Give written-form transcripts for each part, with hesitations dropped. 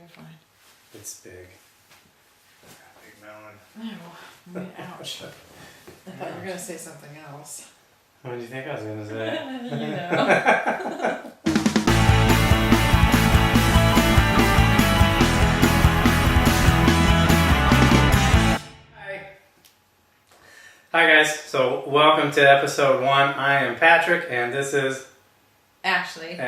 you're fine. It's big. Big melon. No. Ouch. I thought you were going to say something else. What did you think I was going to say? You know. Hi guys, so welcome to episode 1. I am Patrick and this is Ashley,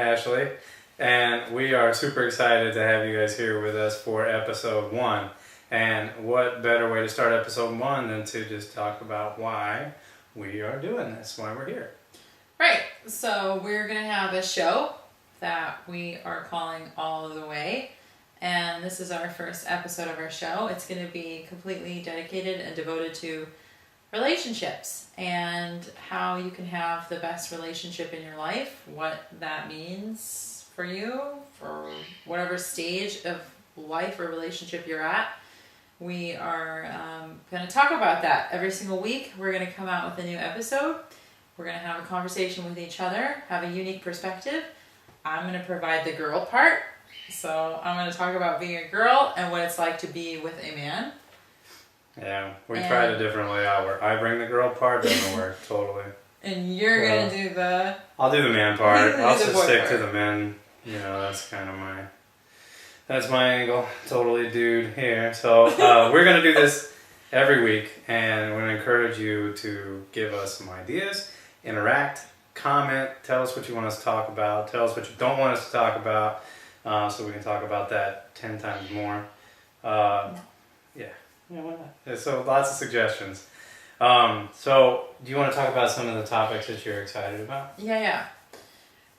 and we are super excited to have you guys here with us for episode 1. And what better way to start episode 1 than to just talk about why we are doing this, why we're here. Right, so we're going to have a show that we are calling All of the Way. And this is our first episode of our show. It's going to be completely dedicated and devoted to relationships and how you can have the best relationship in your life, what that means for you, for whatever stage of life or relationship you're at. We are going to talk about that every single week. We're going to come out with a new episode. We're going to have a conversation with each other, have a unique perspective. I'm going to provide the girl part. So I'm going to talk about being a girl and what it's like to be with a man. Yeah, we tried a different layout where I bring the girl part, doesn't work, totally. And you're going to do the... I'll do the man part. I'll the just boy stick part. to the men. You know, that's kind of that's my angle. Totally dude here. So we're going to do this every week, and we're going to encourage you to give us some ideas, interact, comment, tell us what you want us to talk about, tell us what you don't want us to talk about, so we can talk about that 10 times more. Yeah, why not? So lots of suggestions. So do you want to talk about some of the topics that you're excited about? Yeah.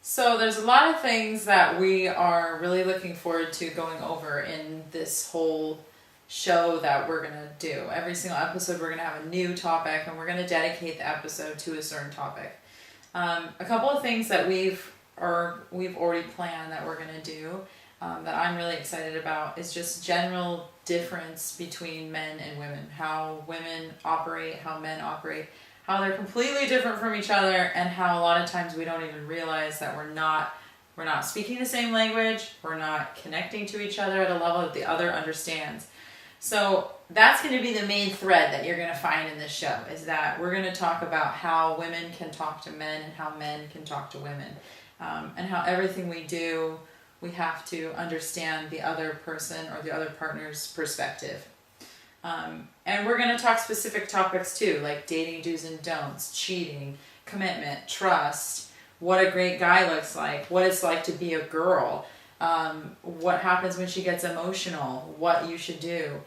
So there's a lot of things that we are really looking forward to going over in this whole show that we're going to do. Every single episode we're going to have a new topic and we're going to dedicate the episode to a certain topic. A couple of things that we've already planned that we're going to do that I'm really excited about is just general difference between men and women. How women operate, how men operate, how they're completely different from each other, and how a lot of times we don't even realize that we're not speaking the same language, we're not connecting to each other at a level that the other understands. So that's going to be the main thread that you're going to find in this show, is that we're going to talk about how women can talk to men and how men can talk to women, and how everything we do, we have to understand the other person or the other partner's perspective. And we're going to talk specific topics too, like dating do's and don'ts, cheating, commitment, trust, what a great guy looks like, what it's like to be a girl, what happens when she gets emotional, what you should do.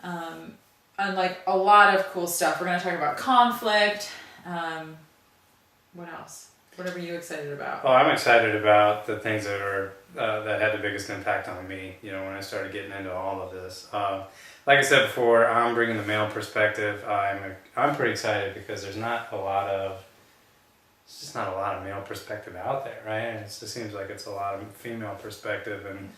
And like a lot of cool stuff. We're going to talk about conflict. What else? What are you excited about? Oh, I'm excited about the things that are that had the biggest impact on me. You know, when I started getting into all of this. Like I said before, I'm bringing the male perspective. I'm pretty excited because there's not a lot of male perspective out there, right? And it just seems like it's a lot of female perspective, and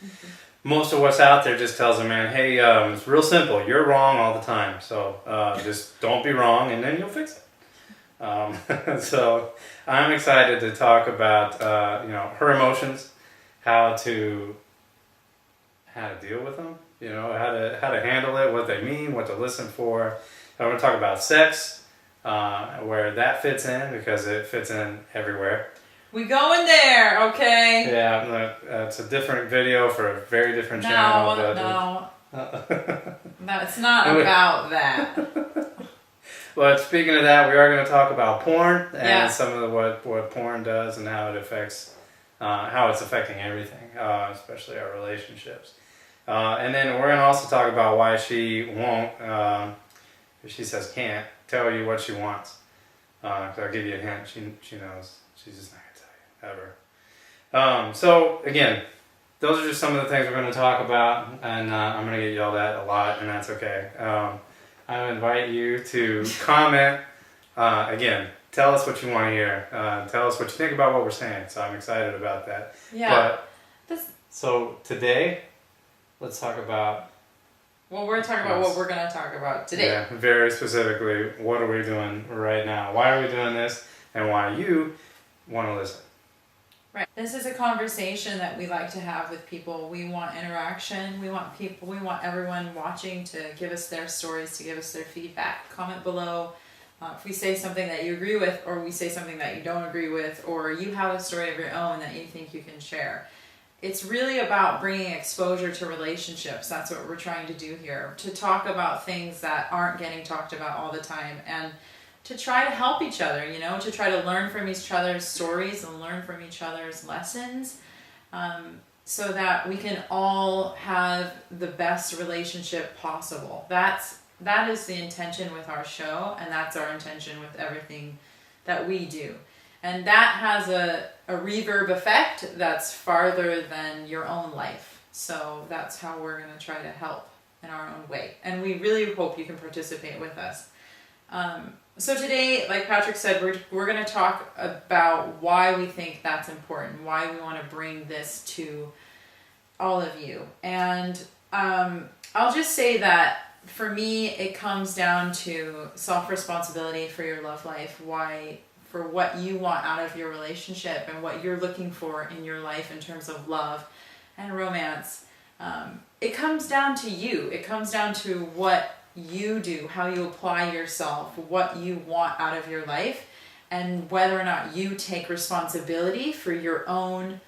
most of what's out there just tells a man, hey, it's real simple. You're wrong all the time, so just don't be wrong, and then you'll fix it. So I'm excited to talk about her emotions, how to deal with them, how to handle it, what they mean, what to listen for. I want to talk about sex, where that fits in, because it fits in everywhere. We go in there, okay? Yeah, it's a different video for a very different channel. No, it's not about that. But speaking of that, we are going to talk about porn and some of what porn does and how it affects, how it's affecting everything, especially our relationships. And then we're going to also talk about why she won't, if she says can't, tell you what she wants. Because I'll give you a hint, she knows. She's just not going to tell you, ever. So again, those are just some of the things we're going to talk about, and I'm going to get yelled at a lot, and that's okay. I invite you to comment. Again, tell us what you want to hear. Tell us what you think about what we're saying. So I'm excited about that. Yeah. So today, let's talk about... Well, we're talking about what we're going to talk about today. Yeah, very specifically, what are we doing right now? Why are we doing this? And why you want to listen. Right. This is a conversation that we like to have with people. We want interaction. We want everyone watching to give us their stories, to give us their feedback. Comment below if we say something that you agree with, or we say something that you don't agree with, or you have a story of your own that you think you can share. It's really about bringing exposure to relationships. That's what we're trying to do here. To talk about things that aren't getting talked about all the time, and to try to help each other, to try to learn from each other's stories and learn from each other's lessons, so that we can all have the best relationship possible. That is the intention with our show, and that's our intention with everything that we do. And that has a reverb effect that's farther than your own life. So that's how we're going to try to help in our own way. And we really hope you can participate with us. So today, like Patrick said, we're going to talk about why we think that's important, why we want to bring this to all of you. And I'll just say that for me, it comes down to self-responsibility for your love life, for what you want out of your relationship and what you're looking for in your life in terms of love and romance. It comes down to you. It comes down to what you do, how you apply yourself, what you want out of your life, and whether or not you take responsibility for your own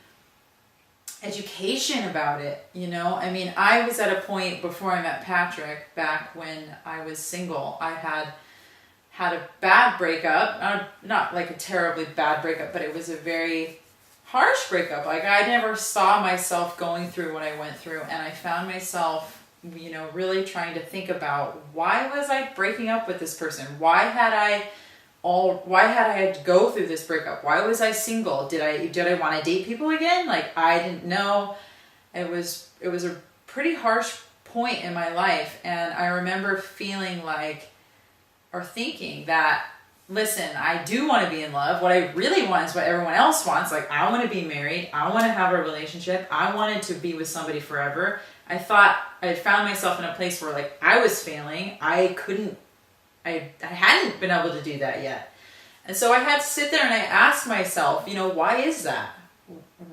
education about it. I mean, I was at a point before I met Patrick, back when I was single. I had a bad breakup, not like a terribly bad breakup, but it was a very harsh breakup. Like, I never saw myself going through what I went through, and I found myself really trying to think about, why was I breaking up with this person? Why had I had to go through this breakup? Why was I single? Did I want to date people again? Like, I didn't know. It was a pretty harsh point in my life, and I remember feeling like, or thinking that, listen, I do want to be in love. What I really want is what everyone else wants. Like, I want to be married. I want to have a relationship. I wanted to be with somebody forever. I thought I found myself in a place where, like, I was failing. I hadn't been able to do that yet. And so I had to sit there and I asked myself, why is that?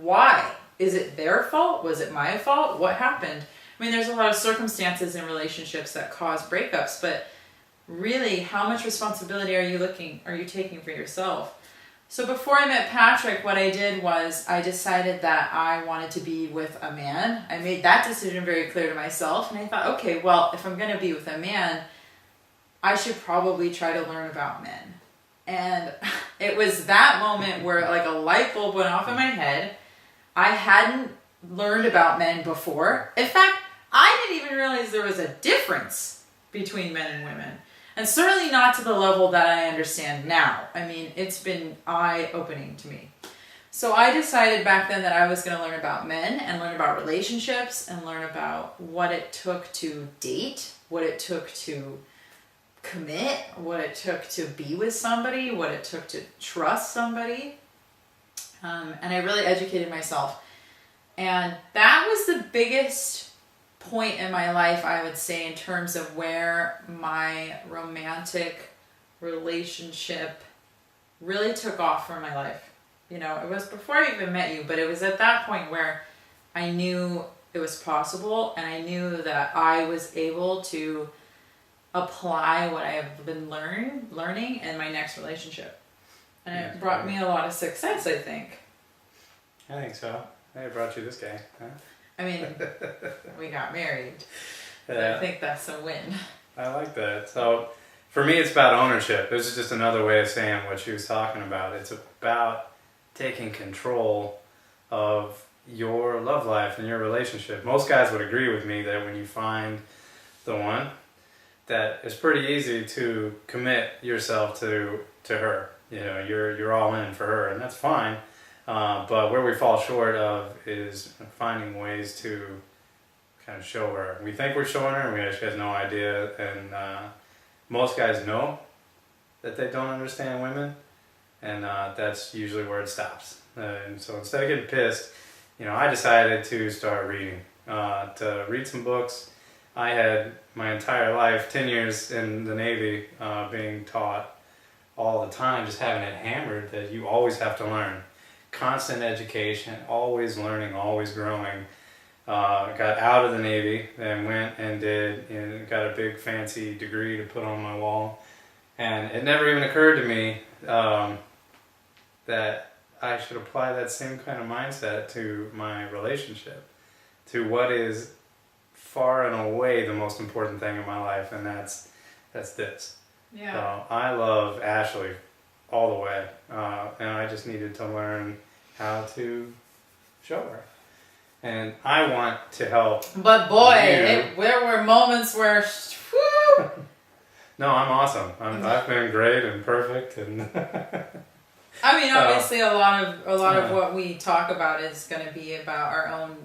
Why? Is it their fault? Was it my fault? What happened? I mean, there's a lot of circumstances in relationships that cause breakups, but really, how much responsibility are you taking for yourself? So before I met Patrick, what I did was I decided that I wanted to be with a man. I made that decision very clear to myself, and I thought, okay, well, if I'm going to be with a man, I should probably try to learn about men. And it was that moment where, like, a light bulb went off in my head. I hadn't learned about men before. In fact, I didn't even realize there was a difference between men and women. And certainly not to the level that I understand now. I mean, it's been eye-opening to me. So I decided back then that I was going to learn about men and learn about relationships and learn about what it took to date, what it took to commit, what it took to be with somebody, what it took to trust somebody. And I really educated myself. And that was the biggest point in my life, I would say, in terms of where my romantic relationship really took off for my life. It was before I even met you, but it was at that point where I knew it was possible, and I knew that I was able to apply what I have been learning in my next relationship. And it brought me a lot of success, I think. I think so. Hey, it brought you this guy, huh? I mean, we got married. Yeah. I think that's a win. I like that. So for me, it's about ownership. This is just another way of saying what she was talking about. It's about taking control of your love life and your relationship. Most guys would agree with me that when you find the one, that it's pretty easy to commit yourself to her. You're all in for her, and that's fine. But where we fall short of is finding ways to kind of show her. We think we're showing her, and she has no idea. And most guys know that they don't understand women, and that's usually where it stops. And so instead of getting pissed, I decided to start reading, to read some books. I had my entire life, 10 years in the Navy, being taught all the time, just having it hammered that you always have to learn. constant education, always learning, always growing. Got out of the Navy, then went and got a big fancy degree to put on my wall. And it never even occurred to me that I should apply that same kind of mindset to my relationship, to what is far and away the most important thing in my life, and that's this. Yeah. So I love Ashley all the way, and I just needed to learn how to show her. And I want to help. But boy, there were moments where, whew. No, I'm awesome. I've been great and perfect, and I mean, obviously, a lot of what we talk about is going to be about our own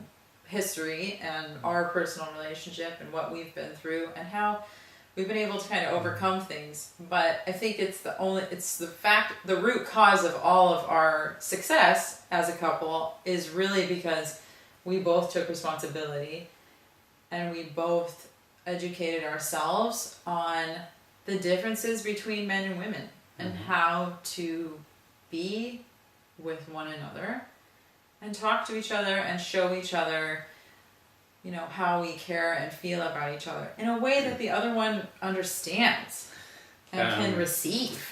history and our personal relationship and what we've been through and how we've been able to kind of overcome things. But I think it's the root cause of all of our success as a couple is really because we both took responsibility and we both educated ourselves on the differences between men and women and how to be with one another and talk to each other and show each other, you know, how we care and feel about each other in a way that the other one understands and can receive.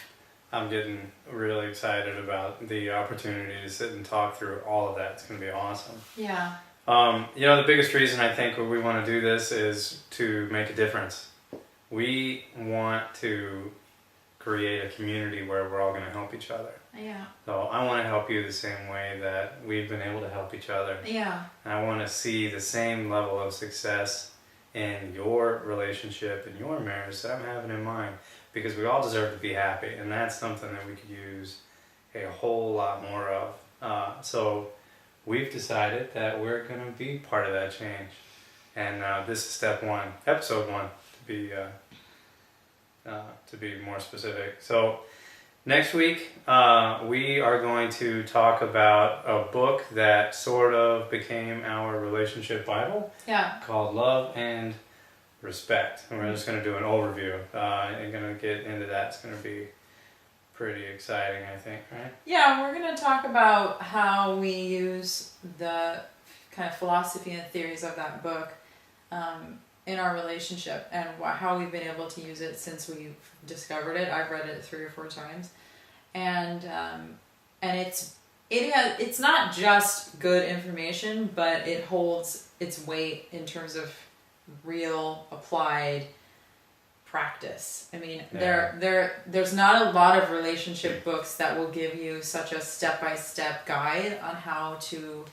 I'm getting really excited about the opportunity to sit and talk through all of that. It's going to be awesome. Yeah. You know, the biggest reason I think we want to do this is to make a difference. We want to create a community where we're all going to help each other. Yeah. So I want to help you the same way that we've been able to help each other. Yeah. And I want to see the same level of success in your relationship and your marriage that I'm having in mine, because we all deserve to be happy, and that's something that we could use a whole lot more of. So we've decided that we're going to be part of that change, and this is step one, episode one, to be more specific. So next week we are going to talk about a book that sort of became our relationship Bible. Yeah. Called Love and Respect, and we're just going to do an overview and going to get into that. It's going to be pretty exciting, I think, right? Yeah, we're going to talk about how we use the kind of philosophy and theories of that book in our relationship and how we've been able to use it since we've discovered it. I've read it 3 or 4 times, and it's not just good information, but it holds its weight in terms of real applied practice. I mean, there's not a lot of relationship books that will give you such a step-by-step guide on how to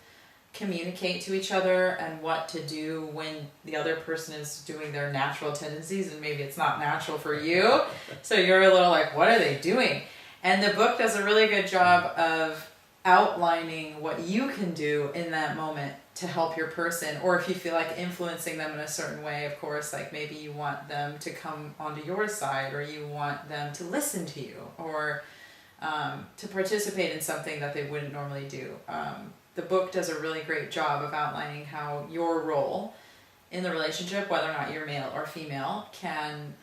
communicate to each other and what to do when the other person is doing their natural tendencies and maybe it's not natural for you. So you're a little like, what are they doing? And the book does a really good job of outlining what you can do in that moment to help your person, or if you feel like influencing them in a certain way, of course, like maybe you want them to come onto your side, or you want them to listen to you, or to participate in something that they wouldn't normally do. The book does a really great job of outlining how your role in the relationship, whether or not you're male or female, can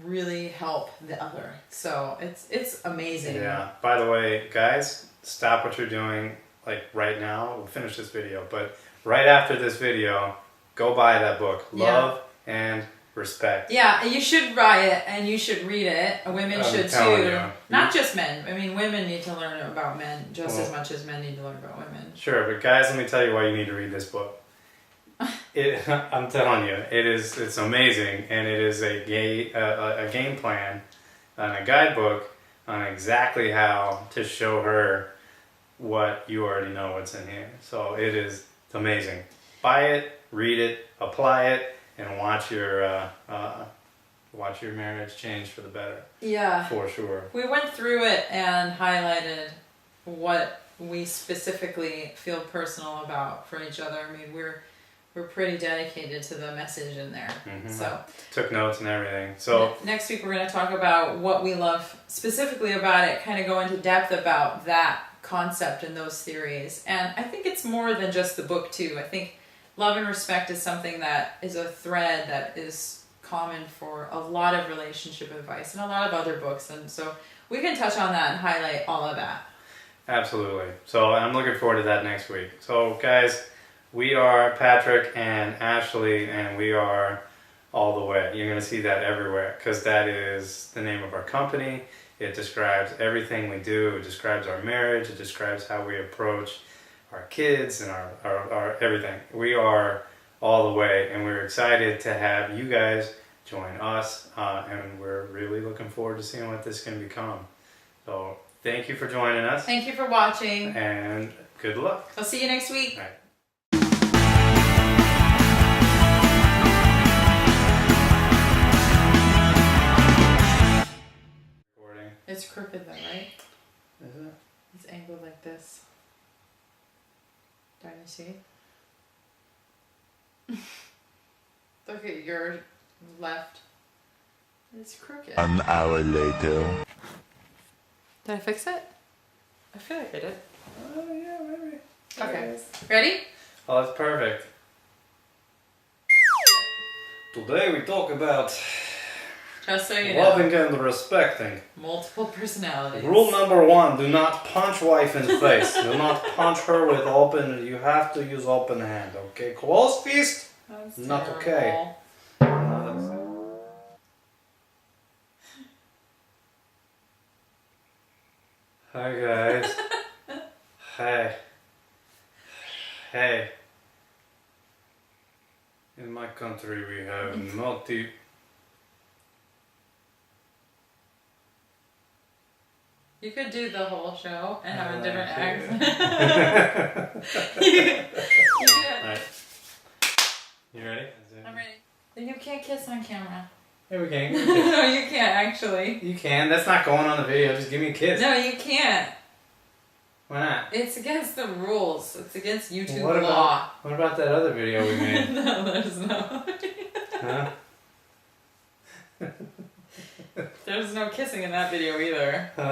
really help the other. So it's amazing. Yeah. By the way, guys, stop what you're doing like right now. We'll finish this video, but right after this video, go buy that book, Love and Respect. Yeah, you should buy it and you should read it. Women should too. Not just men. I mean, women need to learn about men just as much as men need to learn about women. Sure, but guys, let me tell you why you need to read this book. I'm telling you, it's amazing, and it is a game plan and a guidebook on exactly how to show her what you already know what's in here. So it's amazing. Buy it, read it, apply it, and watch your marriage change for the better. Yeah. For sure. We went through it and highlighted what we specifically feel personal about for each other. I mean, we're pretty dedicated to the message in there. Mm-hmm. So took notes and everything. So next week we're going to talk about what we love specifically about it, kind of go into depth about that concept and those theories. And I think it's more than just the book too. I think Love and Respect is something that is a thread that is common for a lot of relationship advice and a lot of other books. And so we can touch on that and highlight all of that. Absolutely. So I'm looking forward to that next week. So guys, we are Patrick and Ashley, and we are all the way. You're going to see that everywhere because that is the name of our company. It describes everything we do. It describes our marriage. It describes how we approach our kids and our everything. We are all the way, and we're excited to have you guys join us, and we're really looking forward to seeing what this can become. So thank you for joining us, Thank you for watching. and good luck. I'll see you next week. All right. Recording. It's crooked though, right? Is it? It's angled like this. Don't you see? Look at your left. It's crooked. An hour later. Did I fix it? I feel like I did. Oh yeah, maybe. Okay. Ready? Oh, that's perfect. Today we talk about Just so you know. loving and respecting. Multiple personalities. Rule number 1, do not punch wife in the face. Do not punch her with open, you have to use open hand, okay? Closed fist? That's Not terrible. okay. Hi guys. Hey. Hey. In my country we have multi... You could do the whole show and have a different accent. accent. you could. Alright. You ready? I'm ready. Then you can't kiss on camera. Here we can. No, you can't actually. You can. That's not going on the video. Just give me a kiss. No, you can't. Why not? It's against the rules. It's against YouTube What law. What about that other video we made? No, there's no. Huh? There's no kissing in that video either. Oh.